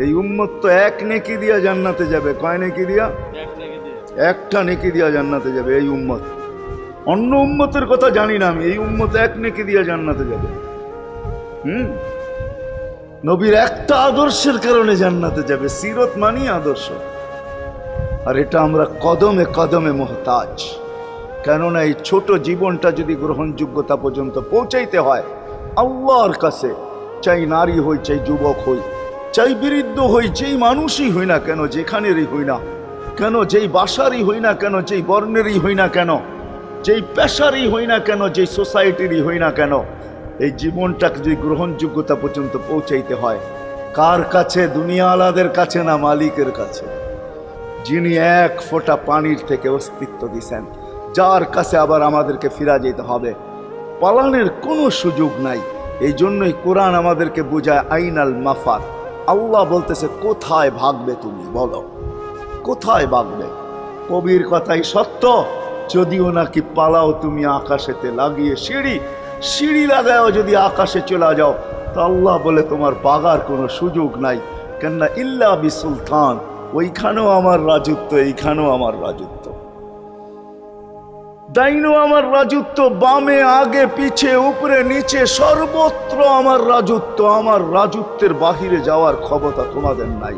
এই উম্মত তো এক নেকি দিয়া জান্নাতে যাবে। কয় নেকি দিয়া? একটা নেকি দিয়া জান্নাতে যাবে এই উম্মত। অন্য উম্মতের কথা জানি না আমি, এই উম্মত এক নেকি দিয়া জান্নাতে যাবে। নবীর একটা আদর্শের কারণে জান্নাতে যাবে। সিরত মানি আদর্শ, আর এটা আমরা কদমে কদমে মুহতাজ। কেননা এই ছোট জীবনটা যদি গ্রহণযোগ্যতা পর্যন্ত পৌঁছাইতে হয় আল্লাহর কাছে, চাই নারী হই, চাই যুবক হই, চাই বৃদ্ধ হই, যেই মানুষই হই না কেন, যেখানেরই হই না কেন, যেই বাসারই হই না কেন, যেই বর্ণেরই হই না কেন, যেই পেশারই হই না কেন, যেই সোসাইটিরই হই না কেন, এই জীবনটাকে যদি গ্রহণযোগ্যতা পর্যন্ত পৌঁছাইতে হয় কার কাছে? দুনিয়াওয়ালাদের কাছে না, মালিকের কাছে, যিনি এক ফোঁটা পানির থেকে অস্তিত্ব দিছেন, যার কাছে আবার আমাদেরকে ফিরা যেতে হবে। পালানের কোনো সুযোগ নাই। এই জন্যই কোরআন আমাদেরকে বোঝায় আইনাল মাফার। আল্লাহ বলতেছে কোথায় ভাগবে তুমি, বলো কোথায় ভাগবে? কবির কথাই সত্য, যদিও নাকি পালাও তুমি আকাশেতে লাগিয়ে সিঁড়ি, সিঁড়ি লাগাও যদি আকাশে চলে যাও, তো আল্লাহ বলে তোমার বাগার কোনো সুযোগ নাই। কেননা ইল্লা বি সুলতান, ওইখানেও আমার রাজত্ব, এইখানেও আমার রাজত্ব, ডাইনো আমার রাজত্ব, বামে আগে পিছে উপরে নিচে সর্বত্র আমার রাজত্ব। আমার রাজত্বের বাহিরে যাওয়ার ক্ষমতা তোমাদের নাই।